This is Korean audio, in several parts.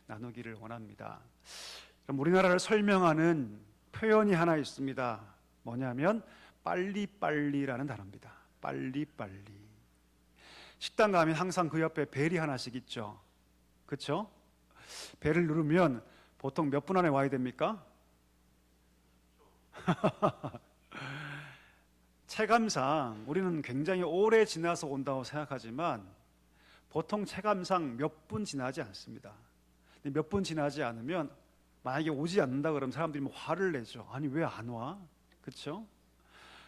나누기를 원합니다. 그럼 우리나라를 설명하는 표현이 하나 있습니다. 뭐냐면 빨리빨리라는 단어입니다. 빨리빨리. 식당 가면 항상 그 옆에 벨이 하나씩 있죠. 그렇죠? 벨을 누르면 보통 몇 분 안에 와야 됩니까? 체감상 우리는 굉장히 오래 지나서 온다고 생각하지만 보통 체감상 몇 분 지나지 않습니다. 몇 분 지나지 않으면 만약에 오지 않는다 그러면 사람들이 뭐 화를 내죠. 아니 왜 안 와? 그렇죠?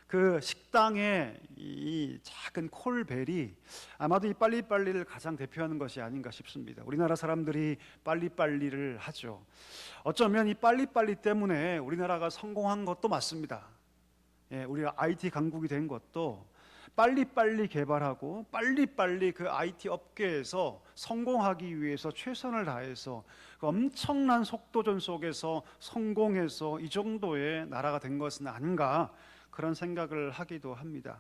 그 식당의 이 작은 콜벨이 아마도 이 빨리빨리를 가장 대표하는 것이 아닌가 싶습니다. 우리나라 사람들이 빨리빨리를 하죠. 어쩌면 이 빨리빨리 때문에 우리나라가 성공한 것도 맞습니다. 우리가 IT 강국이 된 것도 빨리빨리 개발하고 빨리빨리 그 IT 업계에서 성공하기 위해서 최선을 다해서 그 엄청난 속도전 속에서 성공해서 이 정도의 나라가 된 것은 아닌가, 그런 생각을 하기도 합니다.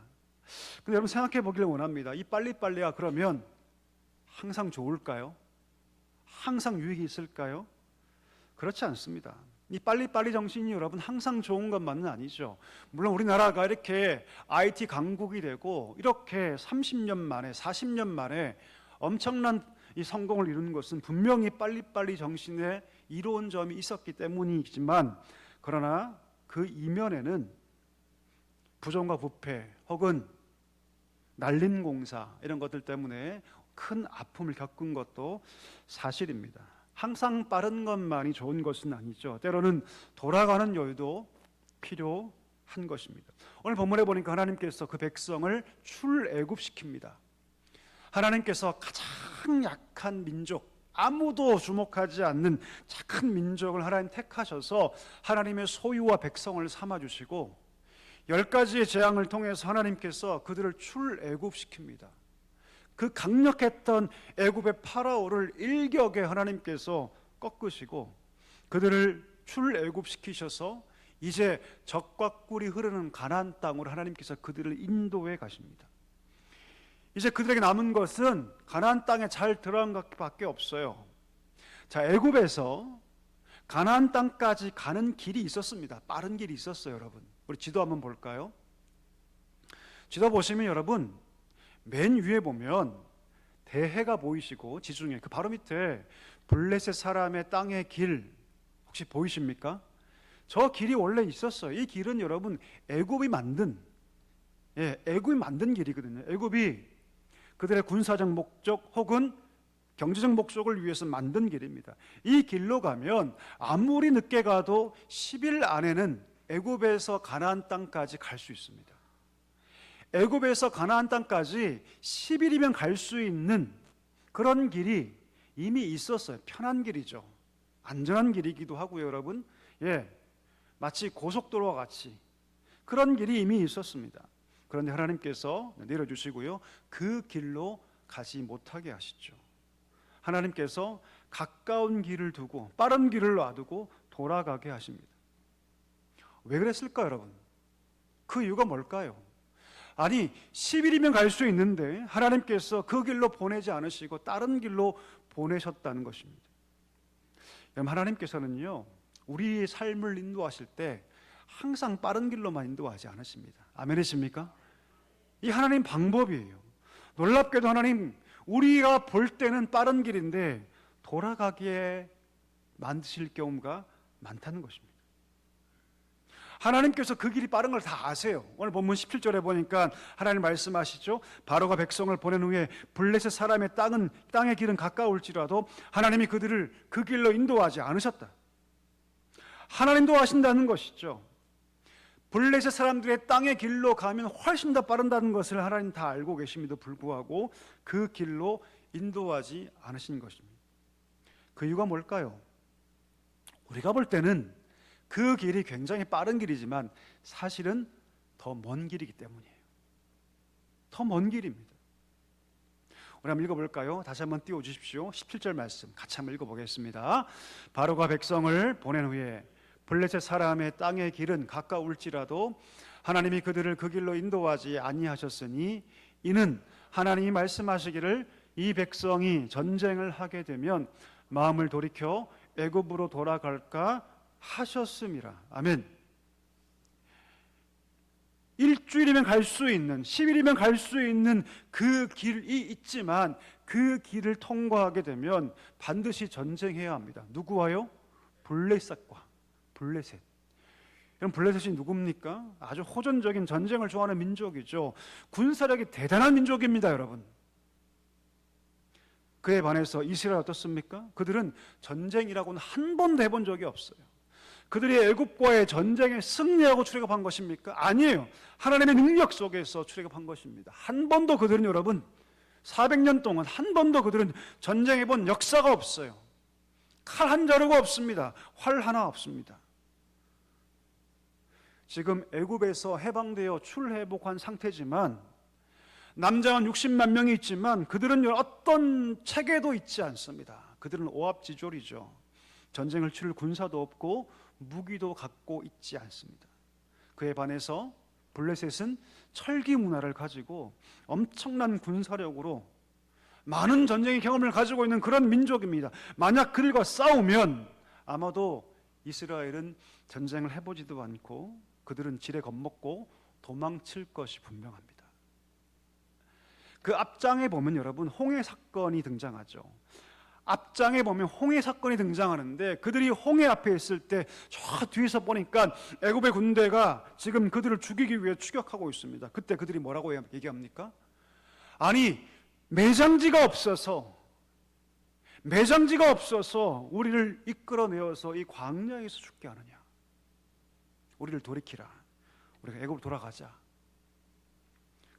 근데 여러분 생각해 보기를 원합니다. 이 빨리빨리가 그러면 항상 좋을까요? 항상 유익이 있을까요? 그렇지 않습니다. 이 빨리빨리 정신이 여러분 항상 좋은 것만은 아니죠. 물론 우리나라가 이렇게 IT 강국이 되고 이렇게 30년 만에 40년 만에 엄청난 이 성공을 이루는 것은 분명히 빨리빨리 정신에 이로운 점이 있었기 때문이지만, 그러나 그 이면에는 부정과 부패 혹은 날림 공사 이런 것들 때문에 큰 아픔을 겪은 것도 사실입니다. 항상 빠른 것만이 좋은 것은 아니죠. 때로는 돌아가는 여유도 필요한 것입니다. 오늘 본문에 보니까 하나님께서 그 백성을 출애굽시킵니다. 하나님께서 가장 약한 민족, 아무도 주목하지 않는 착한 민족을 하나님 택하셔서 하나님의 소유와 백성을 삼아주시고 10가지의 재앙을 통해서 하나님께서 그들을 출애굽시킵니다. 그 강력했던 애굽의 파라오를 일격에 하나님께서 꺾으시고 그들을 출애굽시키셔서 이제 젖과 꿀이 흐르는 가나안 땅으로 하나님께서 그들을 인도해 가십니다. 이제 그들에게 남은 것은 가나안 땅에 잘 들어간 것밖에 없어요. 자, 애굽에서 가나안 땅까지 가는 길이 있었습니다. 빠른 길이 있었어요, 여러분. 우리 지도 한번 볼까요? 지도 보시면 여러분 맨 위에 보면 대해가 보이시고 지중해 그 바로 밑에 블레셋 사람의 땅의 길 혹시 보이십니까? 저 길이 원래 있었어요. 이 길은 여러분 애굽이 만든 길이거든요. 애굽이 그들의 군사적 목적 혹은 경제적 목적을 위해서 만든 길입니다. 이 길로 가면 아무리 늦게 가도 10일 안에는 애굽에서 가나안 땅까지 갈 수 있습니다. 애굽에서 가나안 땅까지 10일이면 갈 수 있는 그런 길이 이미 있었어요. 편한 길이죠. 안전한 길이기도 하고요, 여러분. 마치 고속도로와 같이 그런 길이 이미 있었습니다. 그런데 하나님께서 내려주시고요, 그 길로 가지 못하게 하시죠. 하나님께서 가까운 길을 두고 빠른 길을 놔두고 돌아가게 하십니다. 왜 그랬을까요, 여러분? 그 이유가 뭘까요? 아니 10일이면 갈 수 있는데 하나님께서 그 길로 보내지 않으시고 다른 길로 보내셨다는 것입니다. 하나님께서는요 우리의 삶을 인도하실 때 항상 빠른 길로만 인도하지 않으십니다. 아멘이십니까? 이 하나님 방법이에요. 놀랍게도 하나님 우리가 볼 때는 빠른 길인데 돌아가기에 만드실 경우가 많다는 것입니다. 하나님께서 그 길이 빠른 걸 다 아세요. 오늘 본문 17절에 보니까 하나님 말씀하시죠. 바로가 백성을 보낸 후에 블레셋 사람의 땅의 길은 가까울지라도 하나님이 그들을 그 길로 인도하지 않으셨다. 하나님도 하신다는 것이죠. 블레셋 사람들의 땅의 길로 가면 훨씬 더 빠른다는 것을 하나님 다 알고 계심에도 불구하고 그 길로 인도하지 않으신 것입니다. 그 이유가 뭘까요? 우리가 볼 때는 그 길이 굉장히 빠른 길이지만 사실은 더 먼 길이기 때문이에요. 더 먼 길입니다. 우리 한번 읽어볼까요? 다시 한번 띄워주십시오. 17절 말씀 같이 한번 읽어보겠습니다. 바로가 백성을 보낸 후에 블레셋 사람의 땅의 길은 가까울지라도 하나님이 그들을 그 길로 인도하지 아니하셨으니 이는 하나님이 말씀하시기를 이 백성이 전쟁을 하게 되면 마음을 돌이켜 애굽으로 돌아갈까 하셨음이라. 아멘. 일주일이면 갈 수 있는, 10일이면 갈 수 있는 그 길이 있지만 그 길을 통과하게 되면 반드시 전쟁해야 합니다. 누구와요? 블레셋과. 블레셋. 여러분, 블레셋이 누굽니까? 아주 호전적인 전쟁을 좋아하는 민족이죠. 군사력이 대단한 민족입니다, 여러분. 그에 반해서 이스라엘 어떻습니까? 그들은 전쟁이라고는 한 번도 해본 적이 없어요. 그들이 애굽과의 전쟁에 승리하고 출애굽한 것입니까? 아니에요. 하나님의 능력 속에서 출애굽한 것입니다. 한 번도 그들은, 여러분, 400년 동안 한 번도 그들은 전쟁해 본 역사가 없어요. 칼 한 자루가 없습니다. 활 하나 없습니다. 지금 애굽에서 해방되어 출회복한 상태지만 남자는 60만 명이 있지만 그들은 어떤 체계도 있지 않습니다. 그들은 오합지졸이죠. 전쟁을 치를 군사도 없고 무기도 갖고 있지 않습니다. 그에 반해서 블레셋은 철기 문화를 가지고 엄청난 군사력으로 많은 전쟁의 경험을 가지고 있는 그런 민족입니다. 만약 그들과 싸우면 아마도 이스라엘은 전쟁을 해보지도 않고 그들은 지레 겁먹고 도망칠 것이 분명합니다. 그 앞장에 보면 여러분 홍해 사건이 등장하죠. 앞장에 보면 홍해 사건이 등장하는데 그들이 홍해 앞에 있을 때 저 뒤에서 보니까 애굽의 군대가 지금 그들을 죽이기 위해 추격하고 있습니다. 그때 그들이 뭐라고 얘기합니까? 아니, 매장지가 없어서 우리를 이끌어내어서 이 광야에서 죽게 하느냐. 우리를 돌이키라. 우리가 애굽으로 돌아가자.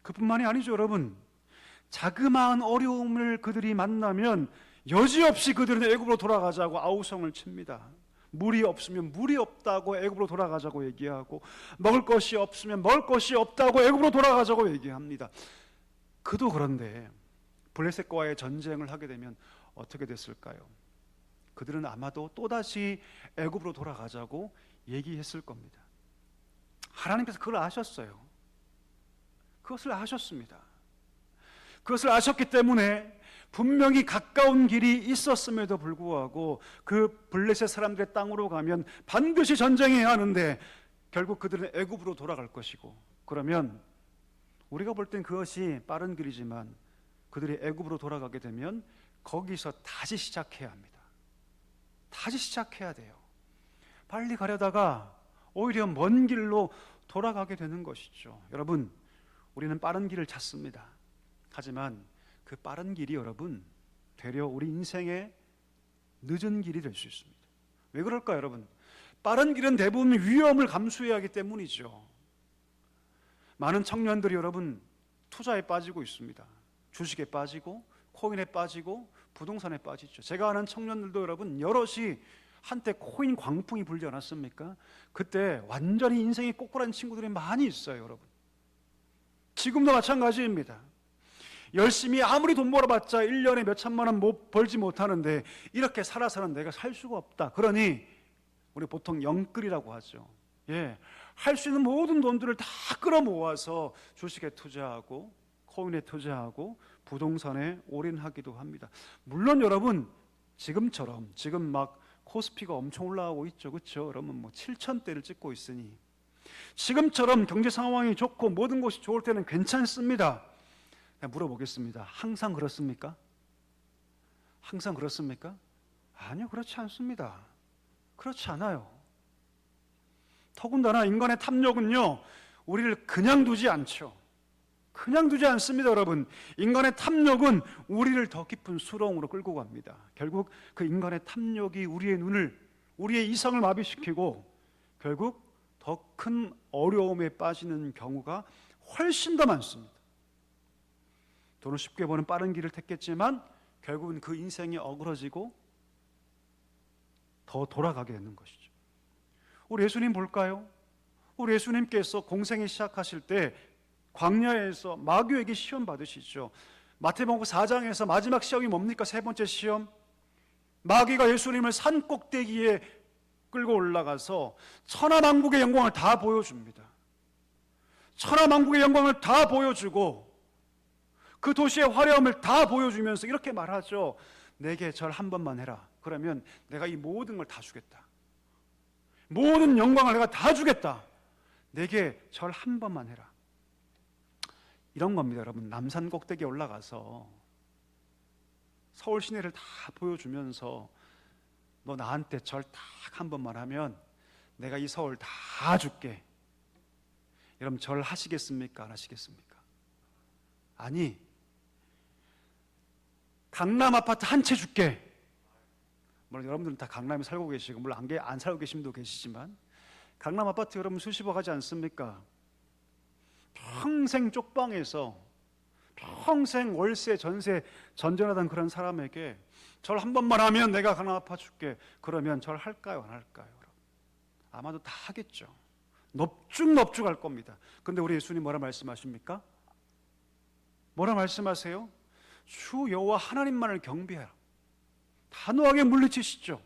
그뿐만이 아니죠, 여러분. 자그마한 어려움을 그들이 만나면 여지없이 그들은 애굽으로 돌아가자고 아우성을 칩니다. 물이 없으면 물이 없다고 애굽으로 돌아가자고 얘기하고, 먹을 것이 없으면 먹을 것이 없다고 애굽으로 돌아가자고 얘기합니다. 그도 그런데 블레셋과의 전쟁을 하게 되면 어떻게 됐을까요? 그들은 아마도 또다시 애굽으로 돌아가자고 얘기했을 겁니다. 하나님께서 그걸 아셨어요. 그것을 아셨습니다. 그것을 아셨기 때문에 분명히 가까운 길이 있었음에도 불구하고 그 블레셋 사람들의 땅으로 가면 반드시 전쟁해야 하는데 결국 그들은 애굽으로 돌아갈 것이고, 그러면 우리가 볼 땐 그것이 빠른 길이지만 그들이 애굽으로 돌아가게 되면 거기서 다시 시작해야 합니다. 다시 시작해야 돼요. 빨리 가려다가 오히려 먼 길로 돌아가게 되는 것이죠. 여러분, 우리는 빠른 길을 찾습니다. 하지만 그 빠른 길이 여러분 되려 우리 인생의 늦은 길이 될 수 있습니다. 왜 그럴까요, 여러분? 빠른 길은 대부분 위험을 감수해야 하기 때문이죠. 많은 청년들이 여러분 투자에 빠지고 있습니다. 주식에 빠지고 코인에 빠지고 부동산에 빠지죠. 제가 아는 청년들도 여러분 여럿이 한때 코인 광풍이 불지 않았습니까? 그때 완전히 인생이 꼬꾸라진 친구들이 많이 있어요, 여러분. 지금도 마찬가지입니다. 열심히 아무리 돈 벌어봤자 1년에 몇 천만 원 벌지 못하는데 이렇게 살아서는 내가 살 수가 없다. 그러니 우리 보통 영끌이라고 하죠. 예, 할 수 있는 모든 돈들을 다 끌어모아서 주식에 투자하고 코인에 투자하고 부동산에 올인하기도 합니다. 물론 여러분 지금처럼 지금 막 코스피가 엄청 올라가고 있죠, 그렇죠? 여러분 뭐 7,000대를 찍고 있으니 지금처럼 경제 상황이 좋고 모든 것이 좋을 때는 괜찮습니다. 물어보겠습니다. 항상 그렇습니까? 항상 그렇습니까? 아니요, 그렇지 않습니다. 그렇지 않아요. 더군다나 인간의 탐욕은요, 우리를 그냥 두지 않죠. 그냥 두지 않습니다, 여러분. 인간의 탐욕은 우리를 더 깊은 수렁으로 끌고 갑니다. 결국 그 인간의 탐욕이 우리의 눈을, 우리의 이성을 마비시키고 결국 더 큰 어려움에 빠지는 경우가 훨씬 더 많습니다. 돈을 쉽게 버는 빠른 길을 택했지만 결국은 그 인생이 어그러지고 더 돌아가게 되는 것이죠. 우리 예수님 볼까요? 우리 예수님께서 공생에 시작하실 때 광야에서 마귀에게 시험 받으시죠. 마태복음 4장에서 마지막 시험이 뭡니까? 세 번째 시험. 마귀가 예수님을 산 꼭대기에 끌고 올라가서 천하만국의 영광을 다 보여줍니다. 천하만국의 영광을 다 보여주고 그 도시의 화려함을 다 보여주면서 이렇게 말하죠. 내게 절 한 번만 해라. 그러면 내가 이 모든 걸 다 주겠다. 모든 영광을 내가 다 주겠다. 내게 절 한 번만 해라. 이런 겁니다, 여러분. 남산 꼭대기에 올라가서 서울 시내를 다 보여주면서 너 나한테 절 딱 한 번만 하면 내가 이 서울 다 줄게. 여러분, 절 하시겠습니까? 안 하시겠습니까? 아니, 강남 아파트 한 채 줄게. 물론 여러분들은 다 강남에 살고 계시고, 물론 안 살고 계신 분도 계시지만, 강남 아파트 여러분 수십억 하지 않습니까? 평생 쪽방에서 평생 월세 전세 전전하던 그런 사람에게 절 한 번만 하면 내가 강남 아파트 줄게. 그러면 절 할까요, 안 할까요? 아마도 다 하겠죠. 넙죽넙죽 할 겁니다. 근데 우리 예수님 뭐라 말씀하십니까? 뭐라 말씀하세요? 주 여호와 하나님만을 경배하라. 단호하게 물리치시죠.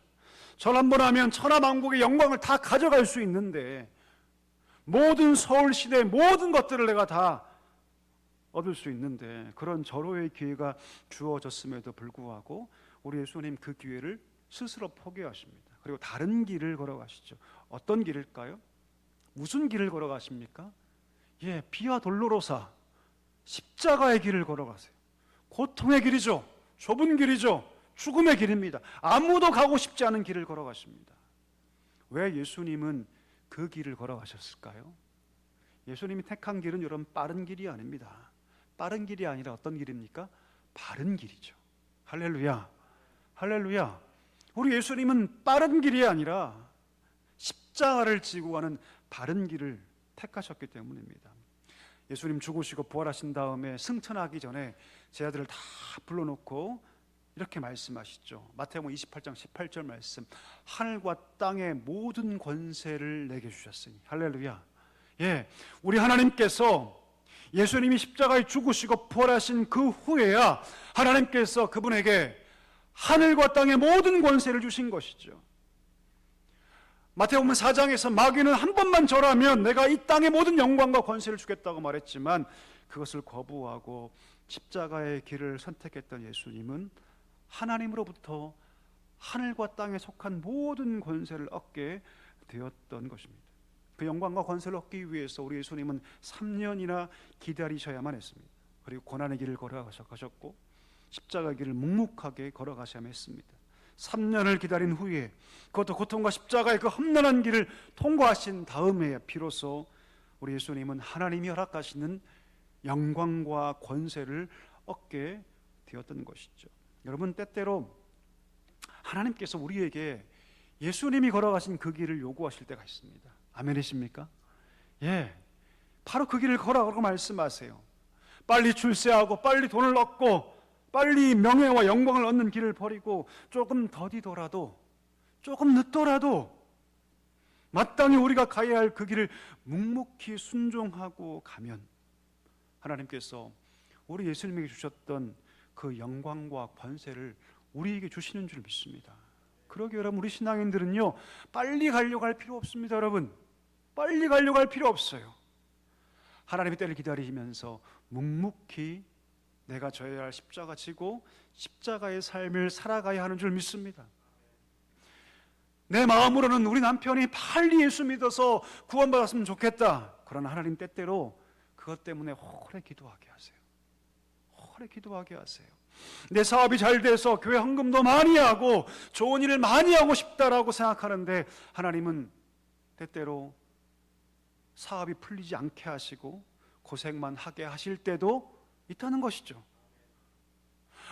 절 한 번 하면 천하 만국의 영광을 다 가져갈 수 있는데, 모든 서울 시대의 모든 것들을 내가 다 얻을 수 있는데, 그런 절호의 기회가 주어졌음에도 불구하고 우리 예수님 그 기회를 스스로 포기하십니다. 그리고 다른 길을 걸어가시죠. 어떤 길일까요? 무슨 길을 걸어가십니까? 비아 돌로로사, 십자가의 길을 걸어가세요. 고통의 길이죠. 좁은 길이죠. 죽음의 길입니다. 아무도 가고 싶지 않은 길을 걸어가십니다. 왜 예수님은 그 길을 걸어가셨을까요? 예수님이 택한 길은 여러분 빠른 길이 아닙니다. 빠른 길이 아니라 어떤 길입니까? 바른 길이죠. 할렐루야, 할렐루야. 우리 예수님은 빠른 길이 아니라 십자가를 지고 가는 바른 길을 택하셨기 때문입니다. 예수님 죽으시고 부활하신 다음에 승천하기 전에 제 아들을 다 불러놓고 이렇게 말씀하시죠. 마태복음 28장 18절 말씀. 하늘과 땅의 모든 권세를 내게 주셨으니. 할렐루야. 우리 하나님께서 예수님이 십자가에 죽으시고 부활하신 그 후에야 하나님께서 그분에게 하늘과 땅의 모든 권세를 주신 것이죠. 마태복음 4장에서 마귀는 한 번만 절하면 내가 이 땅의 모든 영광과 권세를 주겠다고 말했지만, 그것을 거부하고 십자가의 길을 선택했던 예수님은 하나님으로부터 하늘과 땅에 속한 모든 권세를 얻게 되었던 것입니다. 그 영광과 권세를 얻기 위해서 우리 예수님은 3년이나 기다리셔야만 했습니다. 그리고 고난의 길을 걸어가셨고 십자가의 길을 묵묵하게 걸어가셔야만 했습니다. 3년을 기다린 후에, 그것도 고통과 십자가의 그 험난한 길을 통과하신 다음에 비로소 우리 예수님은 하나님이 허락하시는 영광과 권세를 얻게 되었던 것이죠. 여러분, 때때로 하나님께서 우리에게 예수님이 걸어가신 그 길을 요구하실 때가 있습니다. 아멘이십니까? 바로 그 길을 걸어가라고 말씀하세요. 빨리 출세하고 빨리 돈을 얻고 빨리 명예와 영광을 얻는 길을 버리고 조금 더디더라도, 조금 늦더라도 마땅히 우리가 가야 할 그 길을 묵묵히 순종하고 가면 하나님께서 우리 예수님에게 주셨던 그 영광과 권세를 우리에게 주시는 줄 믿습니다. 그러게 여러분, 우리 신앙인들은요, 빨리 가려고 할 필요 없습니다. 여러분, 빨리 가려고 할 필요 없어요. 하나님의 때를 기다리면서 묵묵히 내가 져야 할 십자가 지고 십자가의 삶을 살아가야 하는 줄 믿습니다. 내 마음으로는 우리 남편이 빨리 예수 믿어서 구원받았으면 좋겠다. 그러나 하나님 때때로 그것 때문에 오래 기도하게 하세요. 오래 기도하게 하세요. 내 사업이 잘 돼서 교회 헌금도 많이 하고 좋은 일을 많이 하고 싶다라고 생각하는데, 하나님은 때때로 사업이 풀리지 않게 하시고 고생만 하게 하실 때도 있다는 것이죠.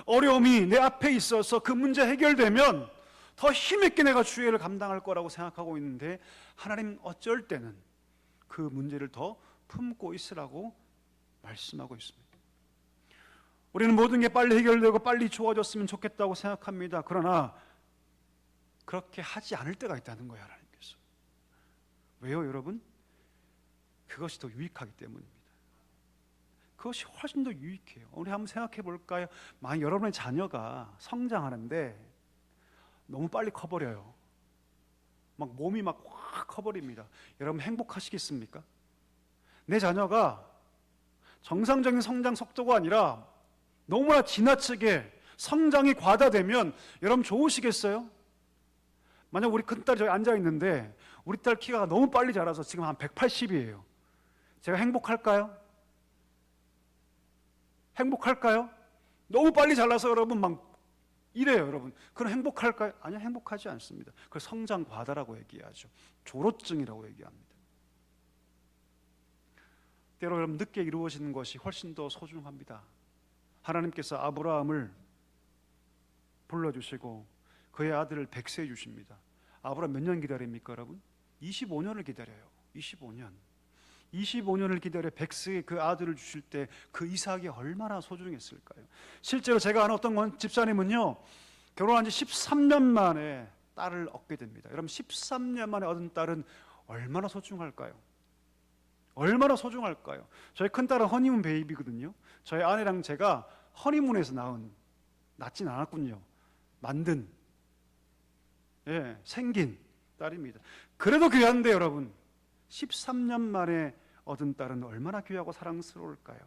어려움이 내 앞에 있어서 그 문제 해결되면 더 힘있게 내가 주의를 감당할 거라고 생각하고 있는데, 하나님 어쩔 때는 그 문제를 더 품고 있으라고 말씀하고 있습니다. 우리는 모든 게 빨리 해결되고 빨리 좋아졌으면 좋겠다고 생각합니다. 그러나 그렇게 하지 않을 때가 있다는 거예요, 하나님께서. 왜요, 여러분? 그것이 더 유익하기 때문입니다. 그것이 훨씬 더 유익해요. 우리 한번 생각해 볼까요? 만약 여러분의 자녀가 성장하는데 너무 빨리 커버려요. 막 몸이 막 확 커버립니다. 여러분 행복하시겠습니까? 내 자녀가 정상적인 성장 속도가 아니라 너무나 지나치게 성장이 과다되면 여러분 좋으시겠어요? 만약 우리 큰딸이 저기 앉아 있는데 우리 딸 키가 너무 빨리 자라서 지금 한 180이에요. 제가 행복할까요? 행복할까요? 너무 빨리 자라서 여러분 막 이래요, 여러분. 그럼 행복할까요? 아니요, 행복하지 않습니다. 그걸 성장 과다라고 얘기하죠. 조로증이라고 얘기합니다. 때로 여러분 늦게 이루어지는 것이 훨씬 더 소중합니다. 하나님께서 아브라함을 불러주시고 그의 아들을 백세해 주십니다. 아브라함 몇 년 기다립니까, 여러분? 25년을 기다려요. 25년을 기다려 백세의 그 아들을 주실 때 그 이삭이 얼마나 소중했을까요? 실제로 제가 아는 어떤 집사님은요, 결혼한 지 13년 만에 딸을 얻게 됩니다. 여러분 13년 만에 얻은 딸은 얼마나 소중할까요? 얼마나 소중할까요? 저희 큰딸은 허니문 베이비거든요. 저희 아내랑 제가 허니문에서 낳진 않았군요. 만든, 생긴 딸입니다. 그래도 귀한데 여러분 13년 만에 얻은 딸은 얼마나 귀하고 사랑스러울까요?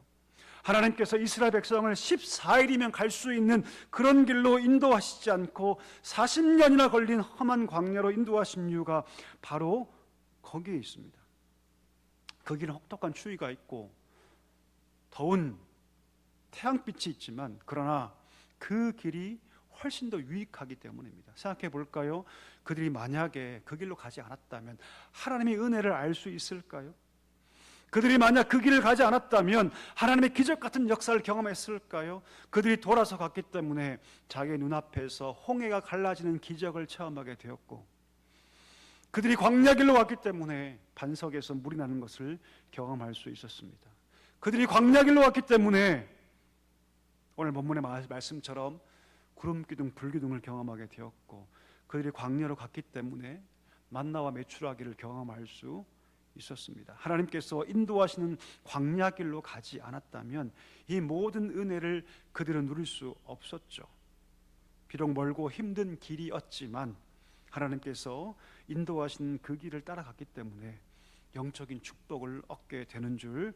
하나님께서 이스라엘 백성을 14일이면 갈 수 있는 그런 길로 인도하시지 않고 40년이나 걸린 험한 광야로 인도하신 이유가 바로 거기에 있습니다. 그 길은 혹독한 추위가 있고 더운 태양빛이 있지만 그러나 그 길이 훨씬 더 유익하기 때문입니다. 생각해 볼까요? 그들이 만약에 그 길로 가지 않았다면 하나님의 은혜를 알 수 있을까요? 그들이 만약 그 길을 가지 않았다면 하나님의 기적 같은 역사를 경험했을까요? 그들이 돌아서 갔기 때문에 자기의 눈앞에서 홍해가 갈라지는 기적을 체험하게 되었고, 그들이 광야길로 왔기 때문에 반석에서 물이 나는 것을 경험할 수 있었습니다. 그들이 광야길로 왔기 때문에 오늘 본문의 말씀처럼 구름기둥, 불기둥을 경험하게 되었고, 그들이 광야로 갔기 때문에 만나와 메추라기를 경험할 수 있었습니다. 하나님께서 인도하시는 광야길로 가지 않았다면 이 모든 은혜를 그들은 누릴 수 없었죠. 비록 멀고 힘든 길이었지만 하나님께서 인도하신 그 길을 따라갔기 때문에 영적인 축복을 얻게 되는 줄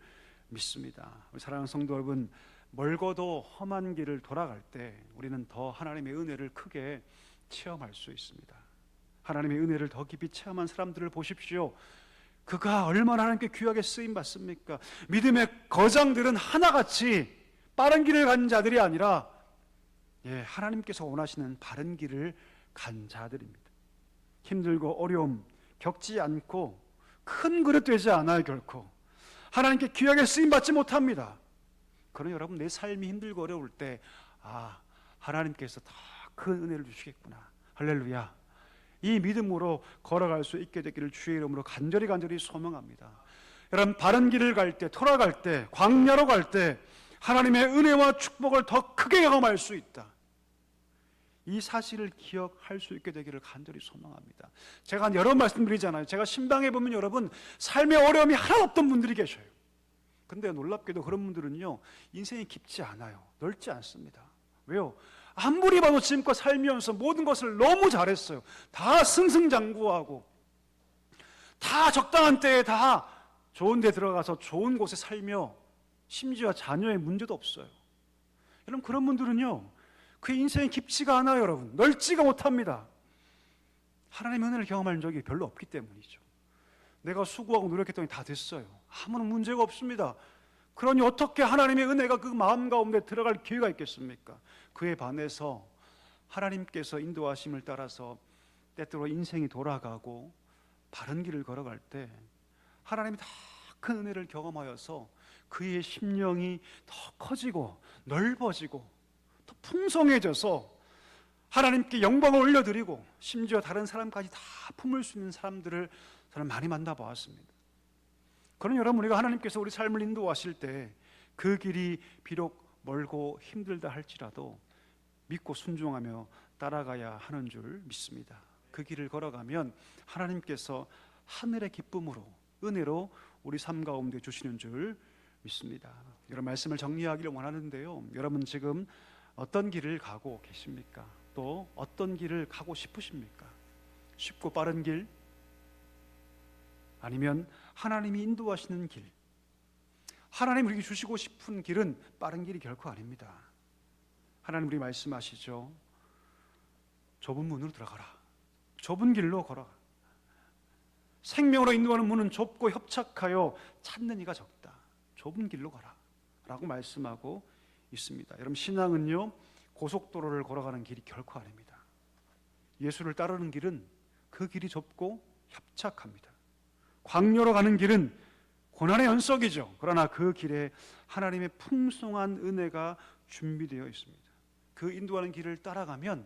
믿습니다. 사랑하는 성도 여러분, 멀고도 험한 길을 돌아갈 때 우리는 더 하나님의 은혜를 크게 체험할 수 있습니다. 하나님의 은혜를 더 깊이 체험한 사람들을 보십시오. 그가 얼마나 하나님께 귀하게 쓰임 받습니까? 믿음의 거장들은 하나같이 빠른 길을 간 자들이 아니라 하나님께서 원하시는 바른 길을 간 자들입니다. 힘들고 어려움 겪지 않고 큰 그릇 되지 않아요. 결코 하나님께 귀하게 쓰임 받지 못합니다. 그러나 여러분, 내 삶이 힘들고 어려울 때 하나님께서 더 큰 은혜를 주시겠구나, 할렐루야, 이 믿음으로 걸어갈 수 있게 되기를 주의 이름으로 간절히 소망합니다. 여러분, 바른 길을 갈 때, 돌아갈 때, 광야로 갈 때 하나님의 은혜와 축복을 더 크게 경험할 수 있다, 이 사실을 기억할 수 있게 되기를 간절히 소망합니다. 제가 여러 말씀드리잖아요. 제가 신방에 보면 여러분 삶의 어려움이 하나도 없던 분들이 계셔요. 근데 놀랍게도 그런 분들은요, 인생이 깊지 않아요. 넓지 않습니다. 왜요? 아무리 봐도 지금껏 살면서 모든 것을 너무 잘했어요. 다 승승장구하고 다 적당한 때에 다 좋은 데 들어가서 좋은 곳에 살며 심지어 자녀의 문제도 없어요. 여러분, 그런 분들은요, 그 인생이 깊지가 않아요. 여러분, 넓지가 못합니다. 하나님의 은혜를 경험한 적이 별로 없기 때문이죠. 내가 수고하고 노력했더니 다 됐어요. 아무런 문제가 없습니다. 그러니 어떻게 하나님의 은혜가 그 마음 가운데 들어갈 기회가 있겠습니까? 그에 반해서 하나님께서 인도하심을 따라서 때때로 인생이 돌아가고 바른 길을 걸어갈 때 하나님이 더 큰 은혜를 경험하여서 그의 심령이 더 커지고 넓어지고 더 풍성해져서 하나님께 영광을 올려드리고 심지어 다른 사람까지 다 품을 수 있는 사람들을 저는 많이 만나보았습니다. 그러니 여러분, 우리가 하나님께서 우리 삶을 인도하실 때 그 길이 비록 멀고 힘들다 할지라도 믿고 순종하며 따라가야 하는 줄 믿습니다. 그 길을 걸어가면 하나님께서 하늘의 기쁨으로, 은혜로 우리 삶 가운데 주시는 줄 믿습니다. 이런 말씀을 정리하기를 원하는데요, 여러분 지금 어떤 길을 가고 계십니까? 또 어떤 길을 가고 싶으십니까? 쉽고 빠른 길? 아니면 하나님이 인도하시는 길? 하나님 우리에게 주시고 싶은 길은 빠른 길이 결코 아닙니다. 하나님 우리 말씀하시죠. 좁은 문으로 들어가라. 좁은 길로 걸어가. 생명으로 인도하는 문은 좁고 협착하여 찾는 이가 적다. 좁은 길로 가라 라고 말씀하고 있습니다. 여러분, 신앙은요, 고속도로를 걸어가는 길이 결코 아닙니다. 예수를 따르는 길은 그 길이 좁고 협착합니다. 광야로 가는 길은 고난의 연속이죠. 그러나 그 길에 하나님의 풍성한 은혜가 준비되어 있습니다. 그 인도하는 길을 따라가면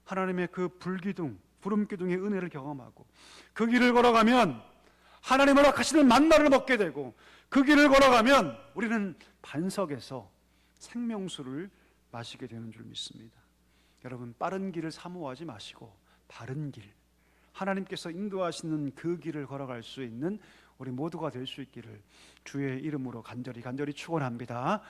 하나님의 그 불기둥, 구름기둥의 은혜를 경험하고, 그 길을 걸어가면 하나님 허락하시는 만나를 먹게 되고, 그 길을 걸어가면 우리는 반석에서 생명수를 마시게 되는 줄 믿습니다. 여러분, 빠른 길을 사모하지 마시고 바른 길, 하나님께서 인도하시는 그 길을 걸어갈 수 있는 우리 모두가 될 수 있기를 주의 이름으로 간절히 축원합니다.